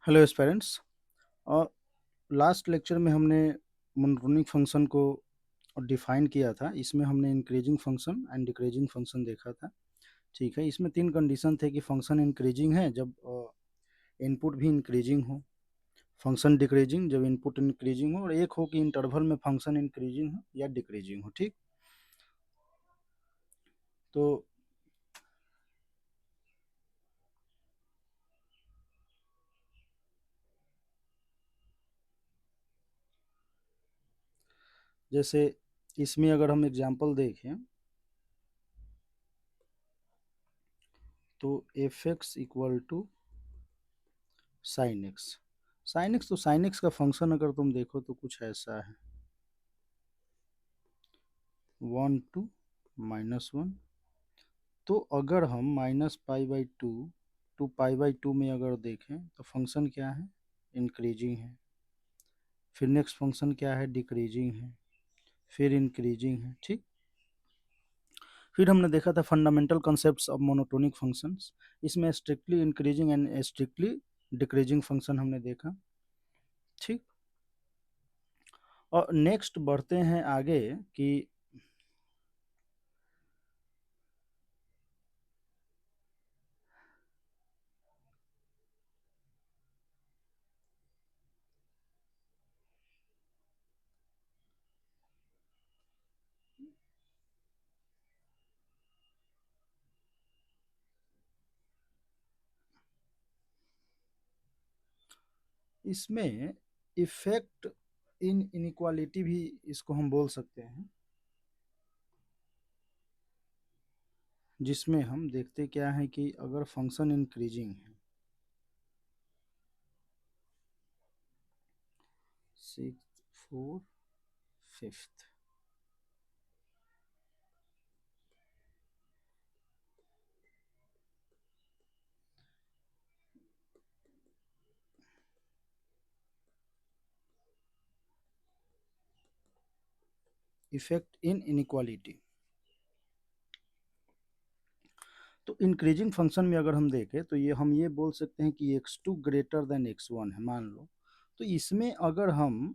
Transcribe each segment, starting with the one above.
Hello aspirants. और last lecture में हमने मोनोटोनिक फंक्शन को डिफाइन किया था। इसमें हमने increasing function and decreasing function देखा था। ठीक है, इसमें तीन कंडीशन थे कि फंक्शन इंक्रीजिंग है जब इनपुट भी इंक्रीजिंग हो, फंक्शन डिक्रीजिंग जब इनपुट इंक्रीजिंग हो, और एक हो कि इंटरवल में फंक्शन इंक्रीजिंग हो या डिक्रीजिंग हो। ठीक, तो जैसे इसमें अगर हम एग्जांपल देखें तो F x equal to sine x. Sine x का फंक्शन अगर तुम देखो तो कुछ ऐसा है, 1 to -1। तो अगर हम -π/2 टू π/2 में अगर देखें तो फंक्शन क्या है, इंक्रीजिंग है। फिर नेक्स्ट फंक्शन क्या है, डिक्रीजिंग है। फिर इंक्रीजिंग है। ठीक, फिर हमने देखा था fundamental concepts of monotonic functions. इसमें strictly increasing and strictly decreasing function हमने देखा। ठीक, और नेक्स्ट बढ़ते हैं आगे कि इसमें इफेक्ट इन इनइक्वालिटी भी इसको हम बोल सकते हैं, जिसमें हम देखते क्या है कि अगर फंक्शन इंक्रीजिंग है, 6, 4, 5, इफेक्ट इन इनइक्वालिटी। तो इंक्रीजिंग फंक्शन में अगर हम देखें तो ये बोल सकते हैं कि x2 ग्रेटर देन x1 है, मान लो। तो इसमें अगर हम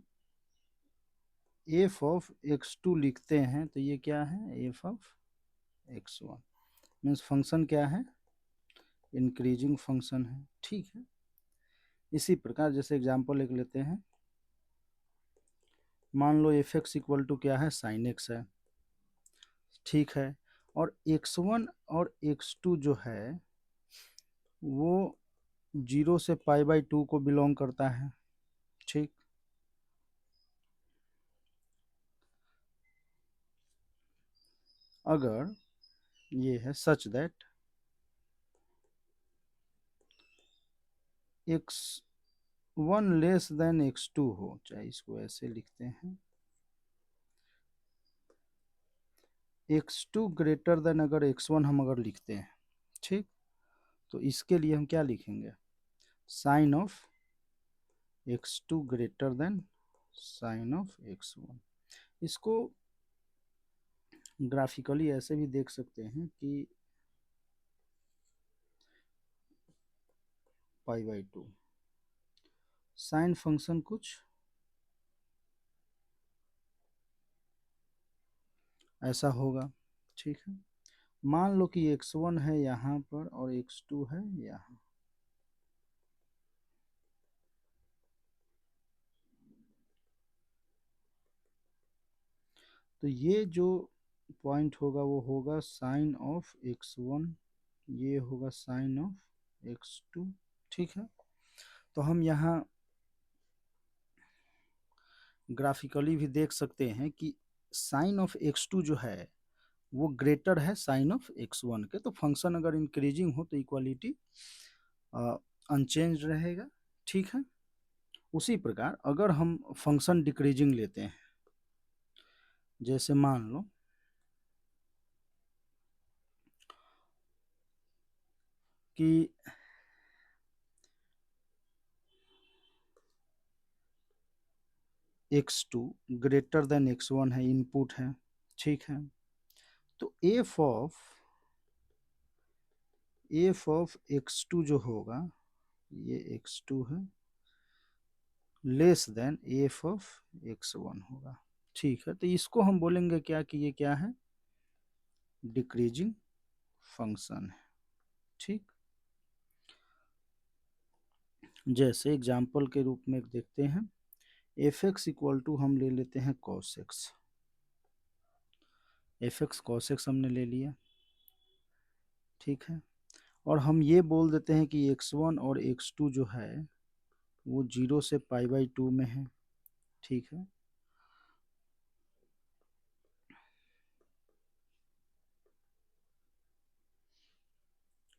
एफ ऑफ x2 लिखते हैं तो ये क्या है, F of x1। Means function क्या है, इंक्रीजिंग फंक्शन है। ठीक है, इसी प्रकार जैसे एग्जांपल एक लेते हैं, मान लो एफ एक्स इक्वल टू क्या है, साइन एक्स है। ठीक है, और x1 और x2 जो है वो 0 से π/2 को बिलोंग करता है। ठीक, अगर ये है such that x1 less then x2 हो, चाहे इसको ऐसे लिखते हैं, x2 ग्रेटर देन अगर x1 हम अगर लिखते हैं, ठीक, तो इसके लिए हम क्या लिखेंगे, sine of x2 greater than sine of x1। इसको ग्राफिकली ऐसे भी देख सकते हैं कि π/2 साइन फंक्शन कुछ ऐसा होगा। ठीक है, मान लो कि x1 है यहाँ पर और x2 है यहाँ। तो ये जो पॉइंट होगा वो होगा साइन ऑफ x1, ये होगा साइन ऑफ x2। ठीक है, तो हम यहाँ ग्राफिकली भी देख सकते हैं कि साइन ऑफ x2 जो है वो ग्रेटर है साइन ऑफ x1 के। तो फंक्शन अगर इंक्रीजिंग हो तो इक्वालिटी अनचेंज रहेगा। ठीक है, उसी प्रकार अगर हम फंक्शन डिक्रीजिंग लेते हैं, जैसे मान लो कि x2 ग्रेटर देन x1 है, इनपुट है। ठीक है, तो एफ ऑफ x2 जो होगा ये x2 है, less than F of x1 होगा। ठीक है, तो इसको हम बोलेंगे क्या कि ये क्या है, डिक्रीजिंग फंक्शन है। ठीक, जैसे एग्जाम्पल के रूप में देखते हैं, एफ एक्स इक्वल टू हम ले लेते हैं cos x, F x cos x हमने ले लिया। ठीक है, और हम ये बोल देते हैं कि x1 और x2 जो है वो 0 से π/2 में है। ठीक है,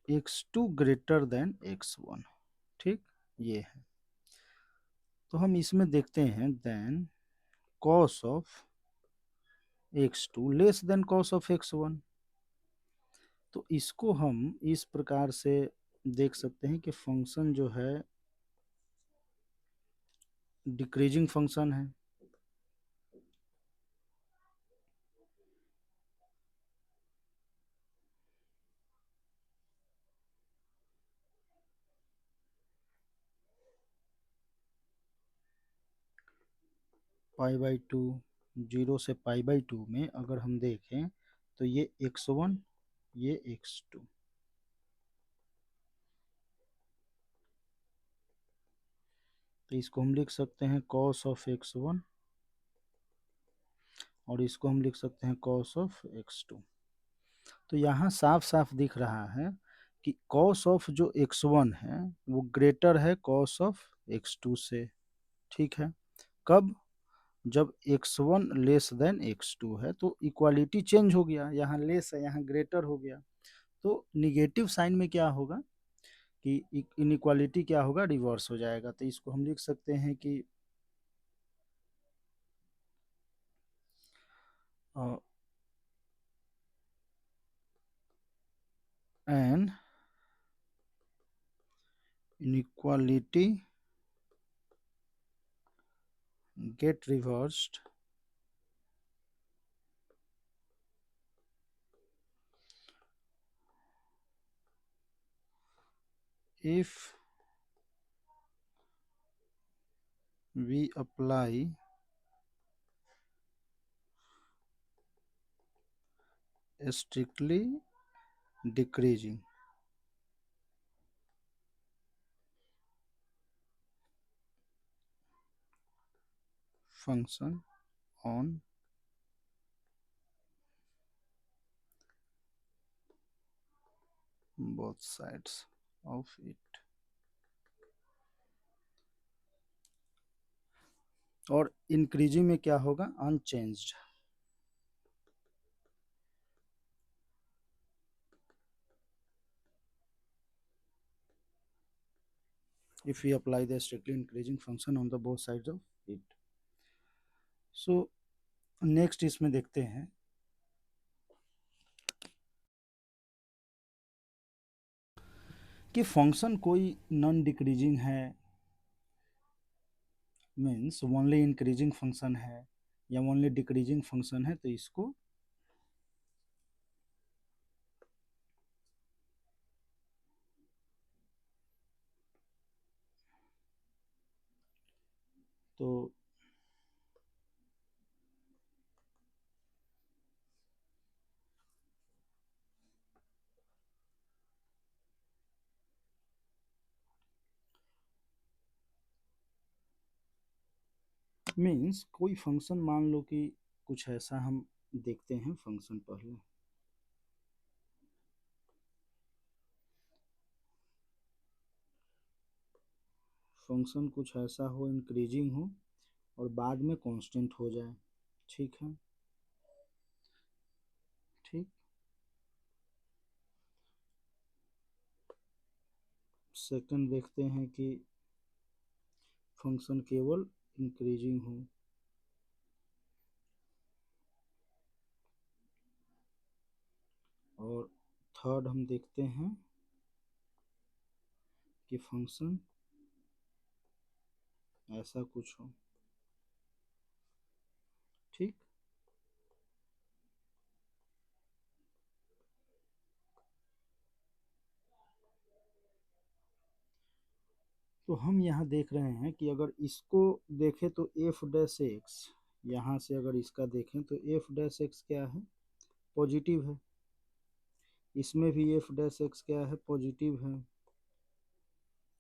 x2 ग्रेटर देन x1। ठीक, ये है। तो हम इसमें देखते हैं then cos of x2 less than cos of x1। तो इसको हम इस प्रकार से देख सकते हैं कि फंक्शन जो है डिक्रीजिंग फंक्शन है। π/2, 0 से π/2 में अगर हम देखें तो ये x1, ये x2। तो इसको हम लिख सकते हैं cos ऑफ x1 और इसको हम लिख सकते हैं cos ऑफ x2। तो यहाँ साफ साफ दिख रहा है कि cos ऑफ जो x1 है वो ग्रेटर है cos ऑफ x2 से। ठीक है, कब, जब x1 लेस देन x2 है तो इक्वालिटी चेंज हो गया, यहाँ लेस है यहाँ ग्रेटर हो गया। तो निगेटिव साइन में क्या होगा कि इनइक्वालिटी क्या होगा, रिवर्स हो जाएगा। तो इसको हम लिख सकते हैं कि N inequality get reversed if we apply a strictly decreasing function on both sides of it। और इंक्रीजिंग में क्या होगा, unchanged. if we apply the strictly increasing function on the both sides of it। so next इसमें देखते हैं कि function कोई non decreasing है, मीन्स ओनली इंक्रीजिंग फंक्शन है या ओनली डिक्रीजिंग फंक्शन है, तो इसको तो मीन्स कोई फंक्शन मान लो कि कुछ ऐसा हम देखते हैं फंक्शन पहले, फंक्शन कुछ ऐसा हो इंक्रीजिंग हो और बाद में कांस्टेंट हो जाए। ठीक है, ठीक, सेकंड देखते हैं कि फंक्शन केवल इंक्रीजिंग हो, और थर्ड हम देखते हैं कि फंक्शन ऐसा कुछ हो। ठीक, तो हम यहाँ देख रहे हैं कि अगर इसको देखें तो एफ डैश एक्स, यहाँ से अगर इसका देखें तो एफ डैश एक्स क्या है, पॉजिटिव है। इसमें भी एफ डैश एक्स क्या है, पॉजिटिव है।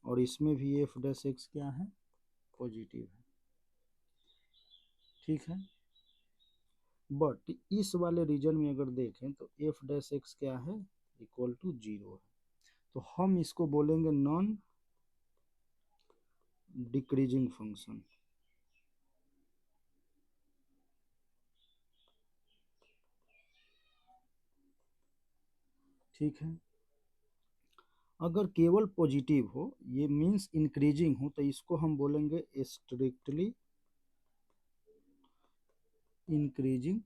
और इसमें भी एफ डैश एक्स क्या है, पॉजिटिव है। ठीक है, बट इस वाले रीजन में अगर देखें तो एफ डैश एक्स क्या है, इक्वल टू 0 है। तो हम इसको बोलेंगे नॉन डिक्रीजिंग फंक्शन। ठीक है, अगर केवल पॉजिटिव हो, ये मीन्स इंक्रीजिंग हो, तो इसको हम बोलेंगे स्ट्रिक्टली इंक्रीजिंग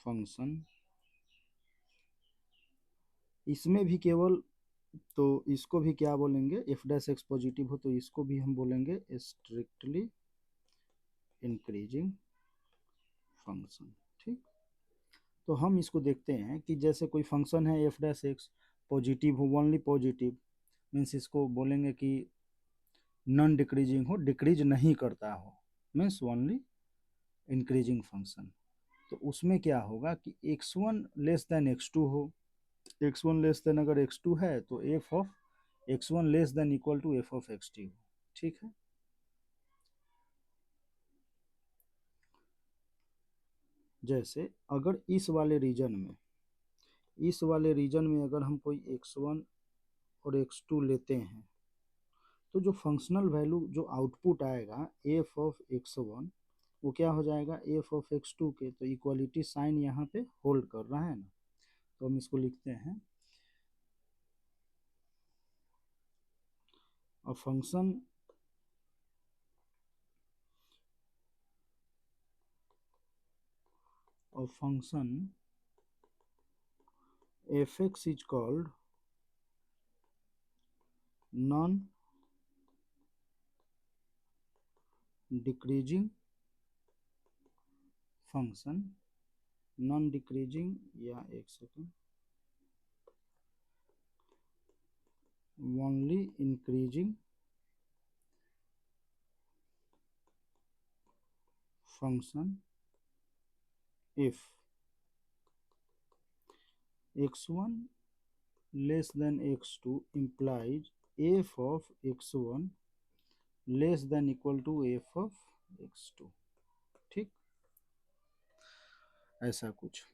फंक्शन। इसमें भी केवल, तो इसको भी क्या बोलेंगे, एफ डैश एक्स पॉजिटिव हो तो इसको भी हम बोलेंगे स्ट्रिक्टली इंक्रीजिंग फंक्शन। ठीक, तो हम इसको देखते हैं कि जैसे कोई फंक्शन है एफ डैश एक्स, पॉजिटिव हो, ओनली पॉजिटिव, मीन्स इसको बोलेंगे कि नॉन डिक्रीजिंग हो, डिक्रीज नहीं करता हो, मीन्स ओनली इंक्रीजिंग फंक्शन। तो उसमें क्या होगा कि x1 लेस देन x2 हो। x1 लेस देन अगर x2 है तो f of x1 less than equal to f of x2 हो। ठीक है, जैसे अगर इस वाले रीजन में अगर हम कोई x1 और x2 लेते हैं, तो जो फंक्शनल वैल्यू जो आउटपुट आएगा एफ ऑफ x1, वो क्या हो जाएगा, एफ ऑफ x2 के। तो इक्वालिटी साइन यहाँ पे होल्ड कर रहा है ना, तो हम इसको लिखते हैं a function fx is called non decreasing function, non decreasing, या एक second, only increasing function if x1 less than x2 implies f of x1 less than equal to f of x2। ठीक, ऐसा कुछ।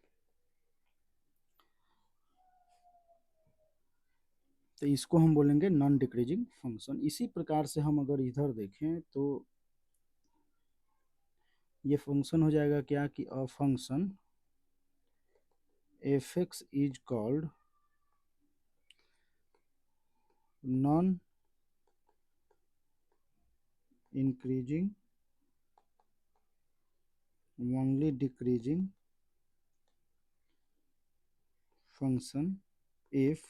तो इसको हम बोलेंगे नॉन डिक्रीजिंग फंक्शन। इसी प्रकार से हम अगर इधर देखें तो ये फंक्शन हो जाएगा क्या कि a function F x is called non increasing only decreasing function if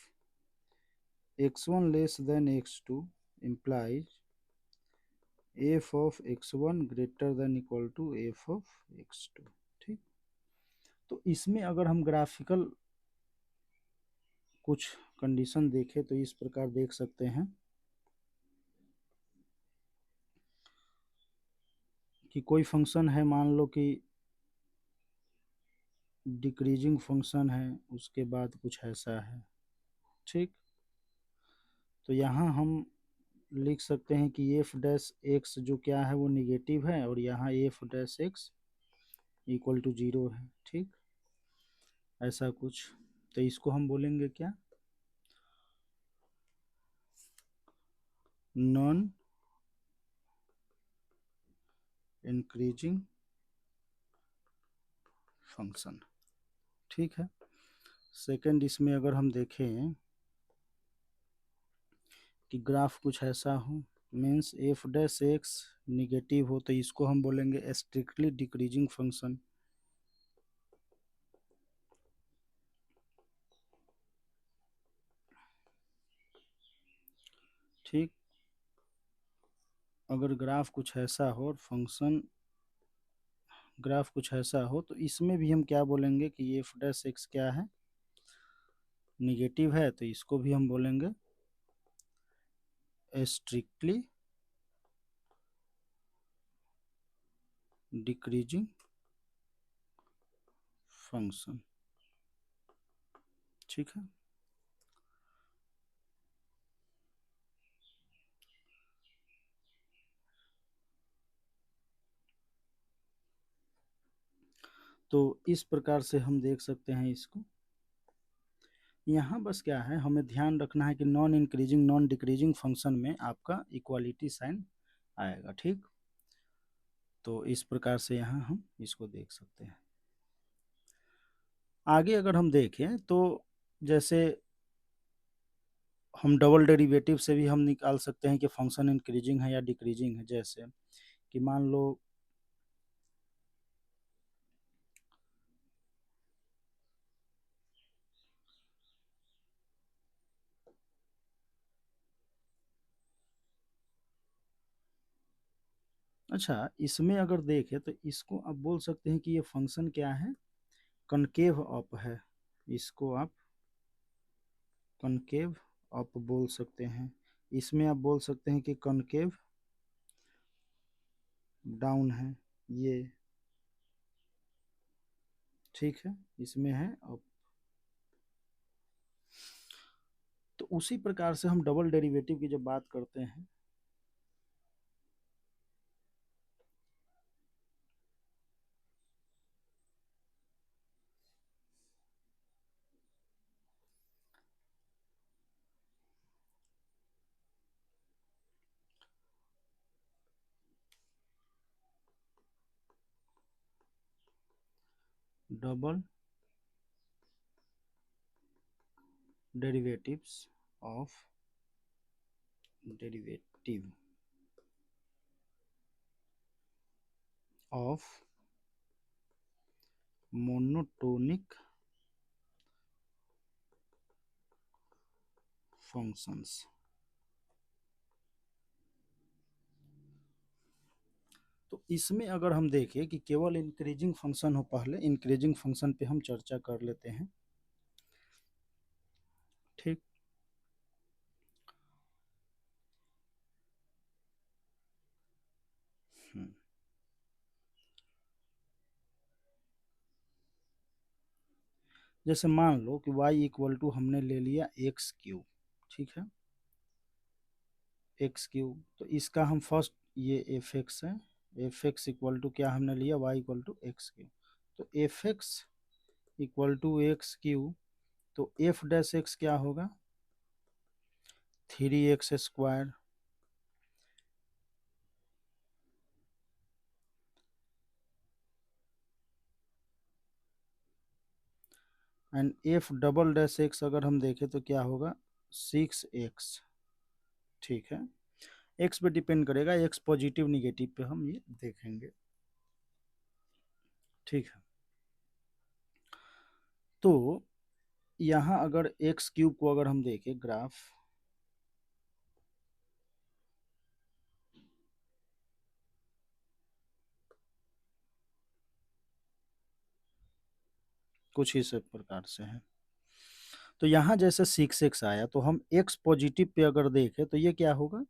x1 less than x2 implies f of x1 greater than equal to f of x2। ठीक, तो इसमें अगर हम ग्राफिकल कुछ कंडीशन देखें तो इस प्रकार देख सकते हैं कि कोई फंक्शन है, मान लो कि डिक्रीजिंग फंक्शन है, उसके बाद कुछ ऐसा है। ठीक, तो यहाँ हम लिख सकते हैं कि एफ डैश एक्स जो क्या है वो निगेटिव है, और यहाँ f dash x equal to 0 है। ठीक, ऐसा कुछ। तो इसको हम बोलेंगे क्या, नॉन इंक्रीजिंग फंक्शन। ठीक है, सेकंड इसमें अगर हम देखें कि ग्राफ कुछ ऐसा हो, means F dash x negative हो, तो इसको हम बोलेंगे स्ट्रिक्टली डिक्रीजिंग फंक्शन। ठीक, अगर ग्राफ कुछ ऐसा हो और फंक्शन ग्राफ कुछ ऐसा हो, तो इसमें भी हम क्या बोलेंगे कि एफ डैश एक्स क्या है, निगेटिव है, तो इसको भी हम बोलेंगे स्ट्रिक्टली डिक्रीजिंग फंक्शन। ठीक है, तो इस प्रकार से हम देख सकते हैं इसको। यहाँ बस क्या है, हमें ध्यान रखना है कि non increasing non decreasing function में आपका इक्वालिटी साइन आएगा। ठीक, तो इस प्रकार से यहाँ हम इसको देख सकते हैं। आगे अगर हम देखें तो जैसे हम डबल डेरिवेटिव से भी हम निकाल सकते हैं कि फंक्शन इंक्रीजिंग है या डिक्रीजिंग है। जैसे कि मान लो अच्छा, इसमें अगर देखें तो इसको आप बोल सकते हैं कि ये फंक्शन क्या है, कनकेव अप है। इसको आप कनकेव अप बोल सकते हैं। इसमें आप बोल सकते हैं कि कनकेव डाउन है ये। ठीक है, इसमें है अप। तो उसी प्रकार से हम डबल डेरिवेटिव की जब बात करते हैं, double derivatives of derivative of monotonic functions. तो इसमें अगर हम देखें कि केवल इंक्रीजिंग फंक्शन हो, पहले इंक्रीजिंग फंक्शन पे हम चर्चा कर लेते हैं। ठीक, जैसे मान लो कि y इक्वल टू हमने ले लिया एक्स क्यूब। ठीक है, एक्स क्यूब, तो इसका हम फर्स्ट ये एफ एक्स है, एफ एक्स इक्वल टू क्या हमने लिया, y equal to X cube. तो F x equal to X cube, तो एफ डैश एक्स क्या होगा, 3x² and F double dash X अगर हम देखें तो क्या होगा, 6x। ठीक है, एक्स पे डिपेंड करेगा, एक्स पॉजिटिव निगेटिव पे हम ये देखेंगे। ठीक है, तो यहाँ अगर एक्स क्यूब को अगर हम देखें ग्राफ, कुछ इस प्रकार से है। तो यहाँ जैसे 6x आया, तो हम एक्स पॉजिटिव पे अगर देखें तो ये क्या होगा,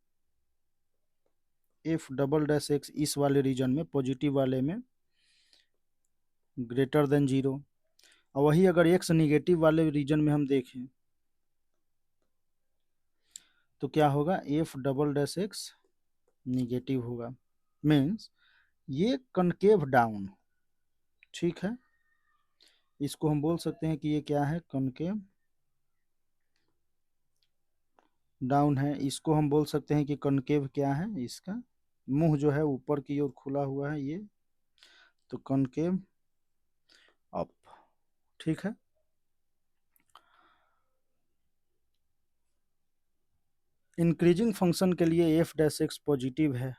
एफ डबल डैश एक्स इस वाले रीजन में, पॉजिटिव वाले में ग्रेटर देन 0। और वही अगर एक्स निगेटिव वाले रीजन में हम देखें तो क्या होगा, F double dash x negative होगा। मीन्स ये कनकेव डाउन। ठीक है, इसको हम बोल सकते हैं कि ये क्या है, कनकेव डाउन है। इसको हम बोल सकते हैं कि कनकेव क्या है, इसका मुंह जो है ऊपर की ओर खुला हुआ है ये, तो कनकेव अप। ठीक है, इंक्रीजिंग फंक्शन के लिए एफ डैश एक्स पॉजिटिव है,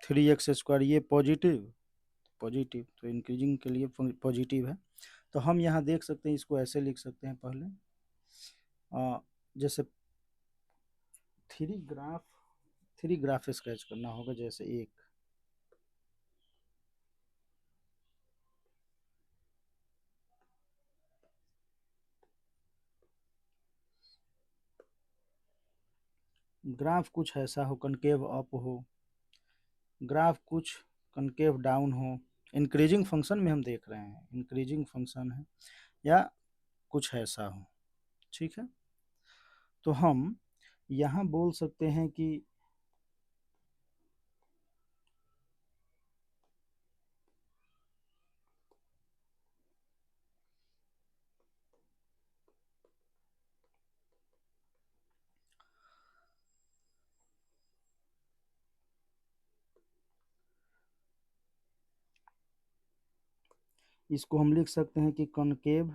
3x² ये पॉजिटिव पॉजिटिव, तो इंक्रीजिंग के लिए पॉजिटिव है। तो हम यहाँ देख सकते हैं, इसको ऐसे लिख सकते हैं पहले, जैसे थ्री ग्राफ स्केच करना होगा। जैसे एक ग्राफ कुछ ऐसा हो, कनकेव अप हो, ग्राफ कुछ कनकेव डाउन हो, इंक्रीजिंग फंक्शन में हम देख रहे हैं, इंक्रीजिंग फंक्शन है या कुछ ऐसा हो, ठीक है। तो हम यहाँ बोल सकते हैं कि इसको हम लिख सकते हैं कि कनकेव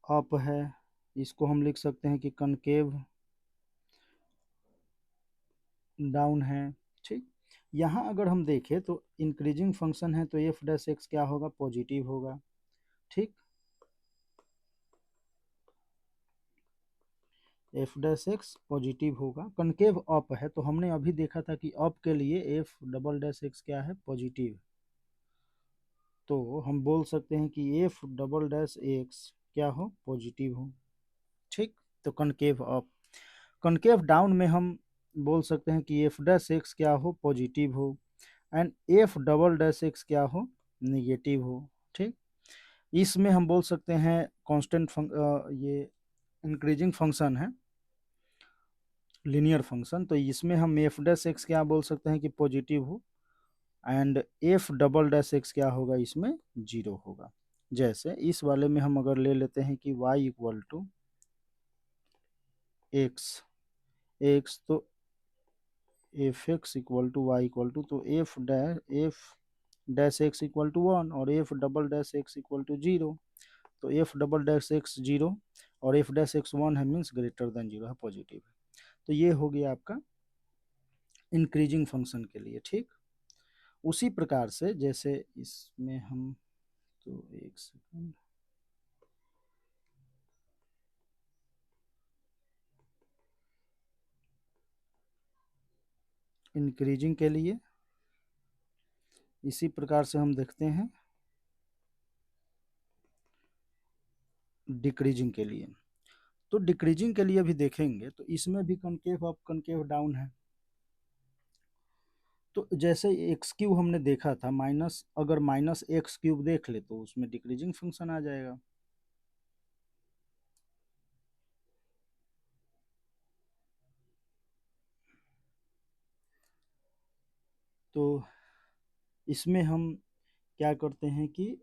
अप है, इसको हम लिख सकते हैं कि कनकेव डाउन है, ठीक। यहाँ अगर हम देखें तो इंक्रीजिंग फंक्शन है तो एफ डैश एक्स क्या होगा, पॉजिटिव होगा, ठीक। एफ डैश एक्स पॉजिटिव होगा। कनकेव अप है तो हमने अभी देखा था कि अप के लिए एफ डबल डैश एक्स क्या है, पॉजिटिव। तो हम बोल सकते हैं कि एफ डबल डैश एक्स क्या हो, पॉजिटिव हो, ठीक। तो कनकेव अप। कनकेव डाउन में हम बोल सकते हैं कि एफ डैश एक्स क्या हो, पॉजिटिव हो, and F double dash X क्या हो, निगेटिव हो, ठीक। इसमें हम बोल सकते हैं कांस्टेंट ये इंक्रीजिंग फंक्शन है, लीनियर फंक्शन, तो इसमें हम एफ डैश एक्स क्या बोल सकते हैं कि पॉजिटिव हो, and F double dash X क्या होगा, इसमें जीरो होगा। जैसे इस वाले में हम अगर ले लेते हैं कि y equal to X, X तो F x equal to Y equal to, तो F dash x equal to one और F double dash x equal to zero. तो F double dash X zero और एफ डैश एक्स वन है, means greater than zero है, positive है। तो ये हो गया आपका इंक्रीजिंग फंक्शन के लिए, ठीक। उसी प्रकार से जैसे इसमें हम, तो एक सेकंड, इंक्रीजिंग के लिए इसी प्रकार से हम देखते हैं डिक्रीजिंग के लिए। तो डिक्रीजिंग के लिए भी देखेंगे तो इसमें भी कनकेव अप कनकेव डाउन है। तो जैसे एक्स क्यूब हमने देखा था, माइनस, अगर माइनस एक्स क्यूब देख ले तो उसमें डिक्रीजिंग फंक्शन आ जाएगा। तो इसमें हम क्या करते हैं कि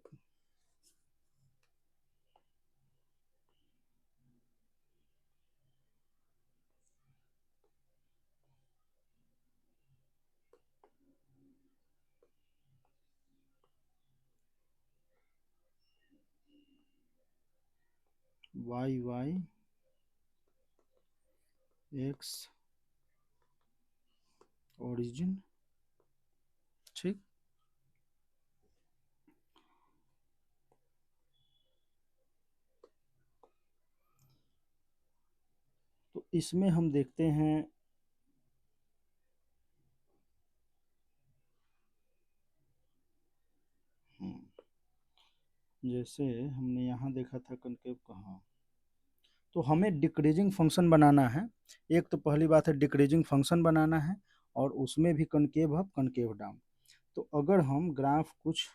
वाई वाई एक्स ओरिजिन, ठीक। तो इसमें हम देखते हैं जैसे हमने यहाँ देखा था कनकेव कहाँ, तो हमें डिक्रीजिंग फंक्शन बनाना है। एक तो पहली बात है डिक्रीजिंग फंक्शन बनाना है, और उसमें भी कनकेव अप कनकेव डाउन। तो अगर हम ग्राफ कुछ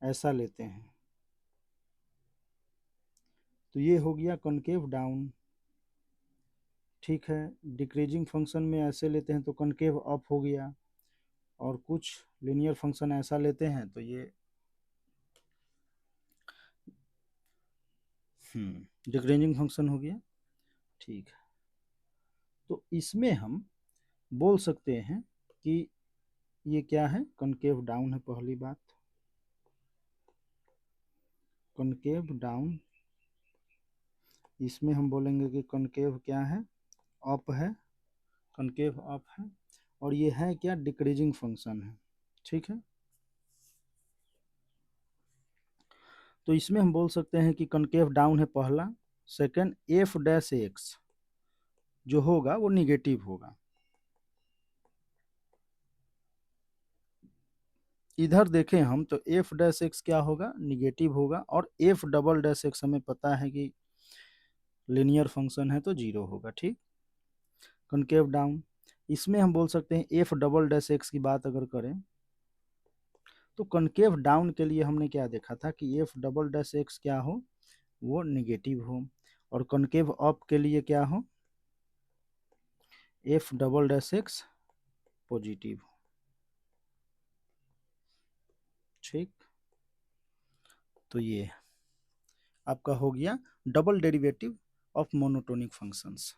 ऐसा लेते हैं तो ये हो गया कनकेव डाउन, ठीक है। डिक्रीजिंग फंक्शन में ऐसे लेते हैं तो कनकेव अप हो गया, और कुछ लीनियर फंक्शन ऐसा लेते हैं तो ये डिक्रीजिंग फंक्शन हो गया, ठीक है। तो इसमें हम बोल सकते हैं कि ये क्या है, कनकेव डाउन है, पहली बात कनकेव डाउन। इसमें हम बोलेंगे कि कनकेव क्या है, अप है, कनकेव अप है, और ये है क्या, डिक्रीजिंग फंक्शन है, ठीक है। तो इसमें हम बोल सकते हैं कि कनकेव डाउन है पहला। सेकंड, एफ डैश एक्स जो होगा वो निगेटिव होगा। इधर देखें हम तो एफ डैश एक्स क्या होगा, निगेटिव होगा, और एफ डबल डैश एक्स हमें पता है कि लीनियर फंक्शन है तो जीरो होगा, ठीक। Concave down. इसमें हम बोल सकते हैं एफ डबल डैश एक्स की बात अगर करें तो कनकेव डाउन के लिए हमने क्या देखा था कि एफ डबल डैश एक्स क्या हो, वो निगेटिव हो, और कनकेव अप के लिए क्या हो, F double dash x positive हो। ठीक, तो ये आपका हो गया double derivative of monotonic functions.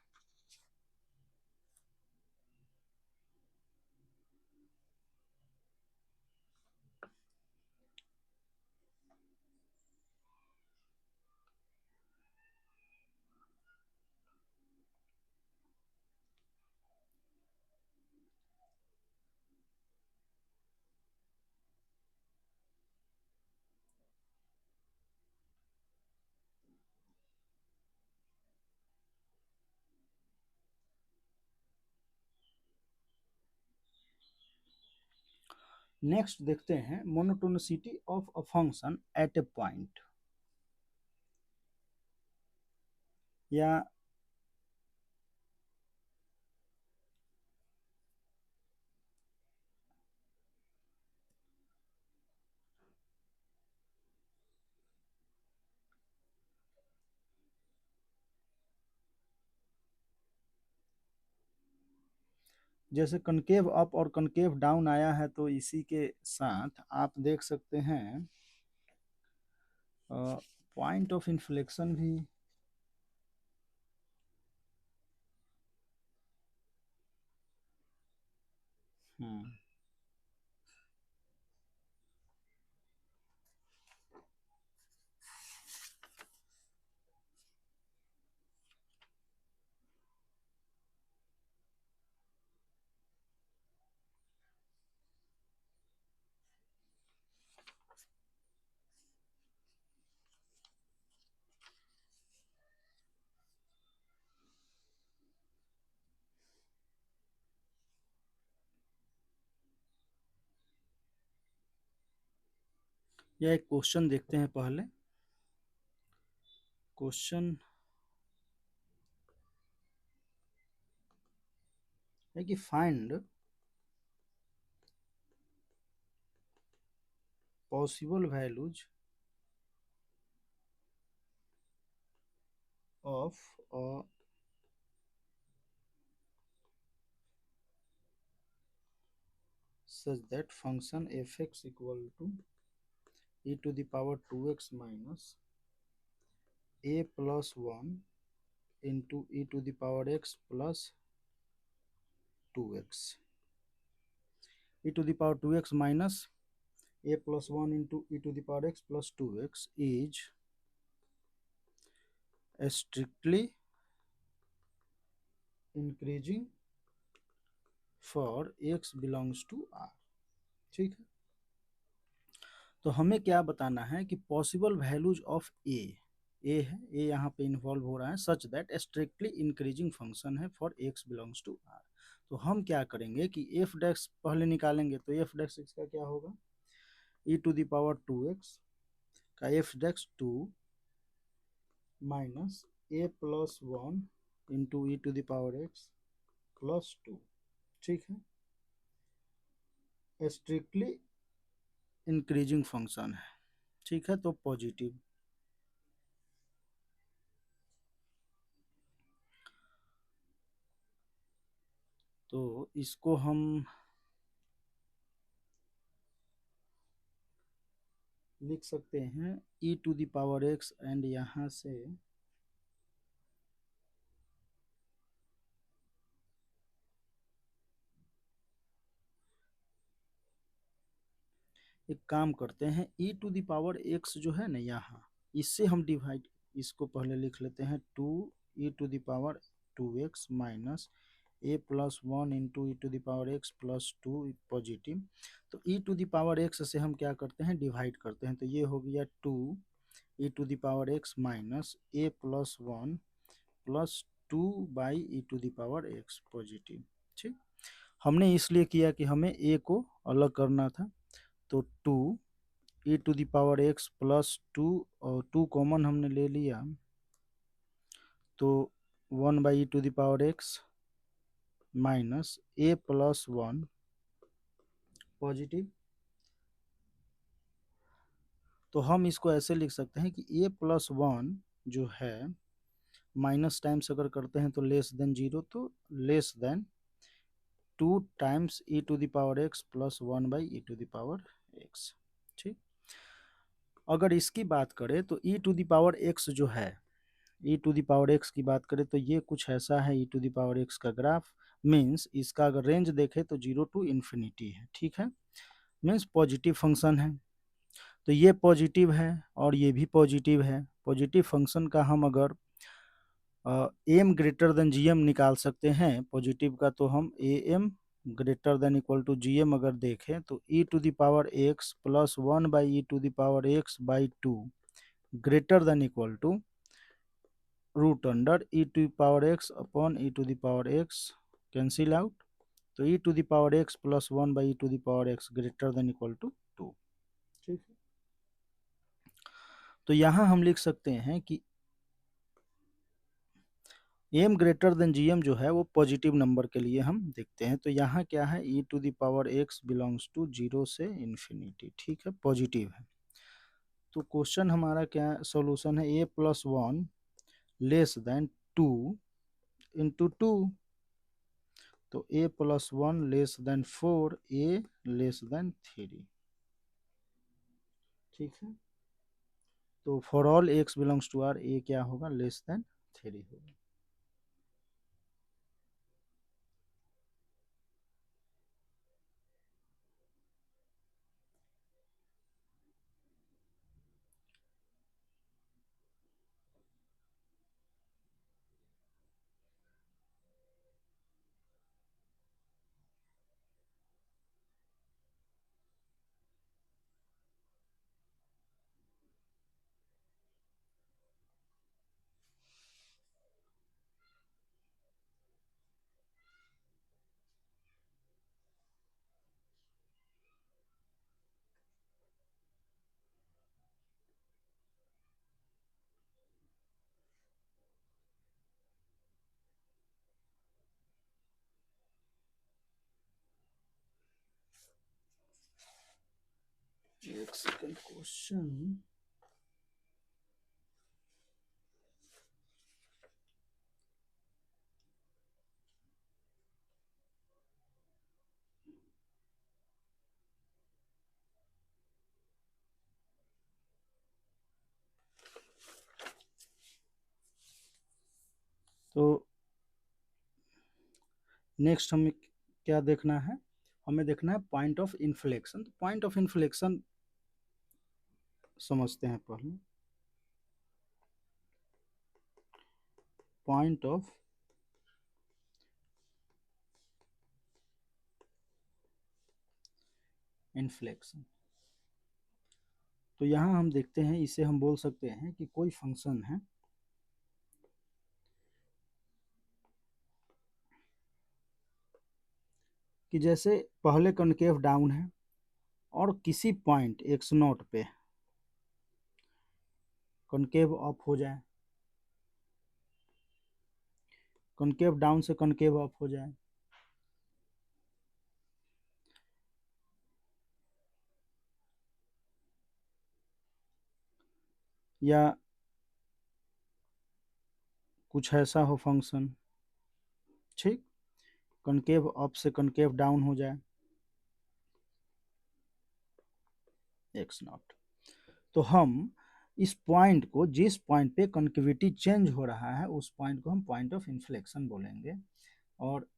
Next देखते हैं monotonicity of a function at A point, या जैसे कनकेव अप और कनकेव डाउन आया है, तो इसी के साथ आप देख सकते हैं पॉइंट ऑफ इन्फ्लेक्शन भी हम्म यह एक क्वेश्चन देखते हैं पहले। क्वेश्चन है कि find possible values of a such that function fx equal to e to the power 2x minus a plus 1 into e to the power x plus 2x, e to the power 2x minus a plus 1 into e to the power x plus 2x is strictly increasing for x belongs to R। ठीक है, तो हमें क्या बताना है कि possible values of ए है, ए यहाँ पे इन्वॉल्व हो रहा है, such that strictly increasing function है for X belongs to R. तो हम क्या करेंगे कि एफ डेक्स पहले निकालेंगे, तो एफ डेक्स एक्स का क्या होगा, ई टू द पावर 2x का f dash 2 minus A plus 1 into e to the power x plus 2। ठीक है, स्ट्रिक्टली इंक्रीजिंग फंक्शन है। ठीक है, तो पॉजिटिव, तो इसको हम लिख सकते हैं e to the power x, and यहाँ से एक काम करते हैं, e to the power x जो है ना यहाँ, इससे हम डिवाइड, इसको पहले लिख लेते हैं 2 e to the power 2x minus A plus 1 into e to the power x plus 2 positive. तो e to the power x से हम क्या करते हैं, डिवाइड करते हैं, तो ये हो गया 2 E to the power x minus A plus 1 plus 2 by E to the power x positive. ठीक, हमने इसलिए किया कि हमें a को अलग करना था, तो 2 E to the power x plus 2, और 2 कॉमन हमने ले लिया, तो 1 by E to the power x minus a+1 positive. तो हम इसको ऐसे लिख सकते हैं कि a+1 जो है माइनस टाइम्स अगर करते हैं तो लेस देन 0, तो लेस देन 2 टाइम्स e⁻x+1/e⁻x। ठीक, अगर इसकी बात करें तो e⁻x जो है, e⁻x की बात करें तो ये कुछ ऐसा है e⁻x का ग्राफ। मीन्स इसका अगर रेंज देखें तो 0 टू इन्फिनिटी है। ठीक है, मीन्स पॉजिटिव फंक्शन है। तो ये पॉजिटिव है और ये भी पॉजिटिव है। पॉजिटिव फंक्शन का हम अगर M greater than G M निकाल सकते हैं पॉजिटिव का, तो हम A M greater than equal to G M अगर देखें तो e⁻x+1/e⁻x/2 greater than equal to √e⁻x/e⁻x cancel out. तो e⁻x+1/e⁻x greater than equal to 2। ठीक है, तो यहां हम लिख सकते हैं कि M greater than G M जो है वो पॉजिटिव नंबर के लिए हम देखते हैं। तो यहाँ क्या है, e⁻x बिलोंग्स टू 0 से इन्फिनिटी। ठीक है, पॉजिटिव है। तो क्वेश्चन हमारा क्या सॉल्यूशन है, a+1 लेस देन 2 इंटू 2। तो a+1 less than 4, a less than 3। ठीक है, तो for all x belongs to r, a क्या होगा, लेस देन 3 होगा। एक सेकंड, क्वेश्चन तो नेक्स्ट हमें क्या देखना है, हमें देखना है पॉइंट ऑफ इन्फ्लेक्शन। तो पॉइंट ऑफ इन्फ्लेक्शन समझते हैं पहले। पॉइंट ऑफ इन्फ्लेक्शन, तो यहाँ हम देखते हैं, इसे हम बोल सकते हैं कि कोई फंक्शन है कि जैसे पहले कनकेव डाउन है और किसी पॉइंट x0 पे कनकेव अप हो जाए, कनकेव डाउन से कनकेव अप हो जाए, या कुछ ऐसा हो फंक्शन, ठीक, कनकेव अप से कनकेव डाउन हो जाए x0। तो हम इस पॉइंट को, जिस पॉइंट पे कनकेविटी चेंज हो रहा है, उस पॉइंट को हम पॉइंट ऑफ इन्फ्लेक्शन बोलेंगे। और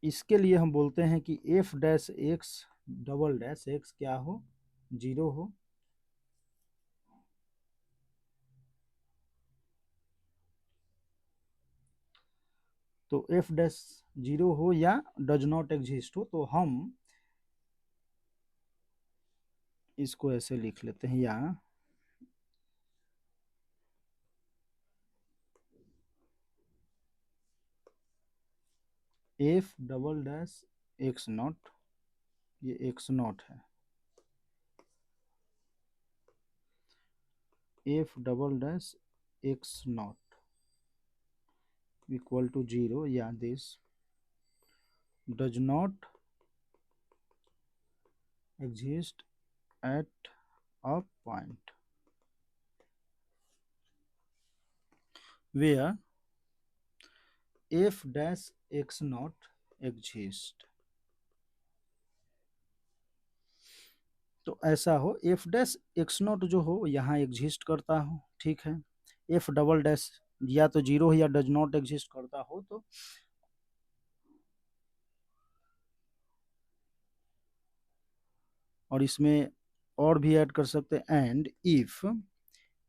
इसके लिए हम बोलते हैं कि f'(x) क्या हो, 0 हो। तो f'(0) हो या डज नॉट एग्जिस्ट हो, तो हम इसको ऐसे लिख लेते हैं, या f'(x0), ये x0 है, f'(x0) equal to 0, yeah, this does not exist at a point where f dash x naught exist। तो ऐसा हो एफ डैश एक्स नॉट जो हो यहाँ एग्जिस्ट करता हो, ठीक है। एफ डबल डैश या तो जीरो या डज नॉट एग्जिस्ट करता हो तो और इसमें और भी ऐड कर सकते हैं, and if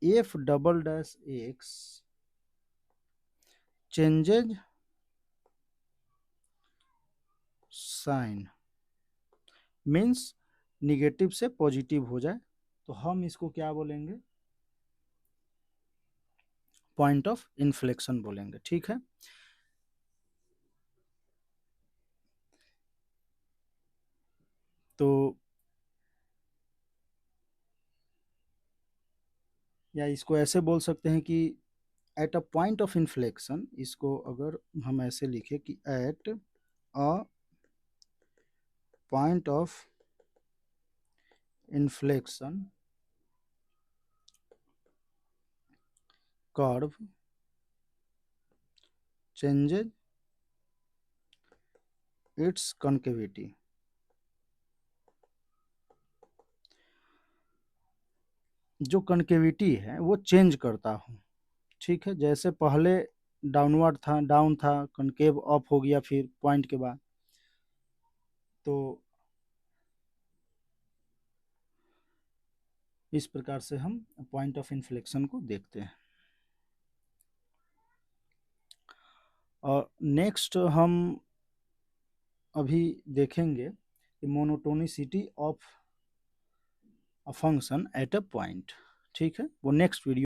f double dash x changes sign means negative से पॉजिटिव हो जाए तो हम इसको क्या बोलेंगे, पॉइंट ऑफ इन्फ्लेक्शन बोलेंगे, ठीक है। तो या इसको ऐसे बोल सकते हैं कि at a point of inflection, इसको अगर हम ऐसे लिखे कि at a point of inflection curve changes it's concavity. जो कॉन्केविटी है वो चेंज करता हूँ, ठीक है। जैसे पहले डाउनवर्ड था, डाउन था, कॉन्केव अप हो गया फिर पॉइंट के बाद, तो इस प्रकार से हम पॉइंट ऑफ इन्फ्लेक्शन को देखते हैं। और नेक्स्ट हम अभी देखेंगे कि monotonicity of a function at a point, ठीक है। वो नेक्स्ट वीडियो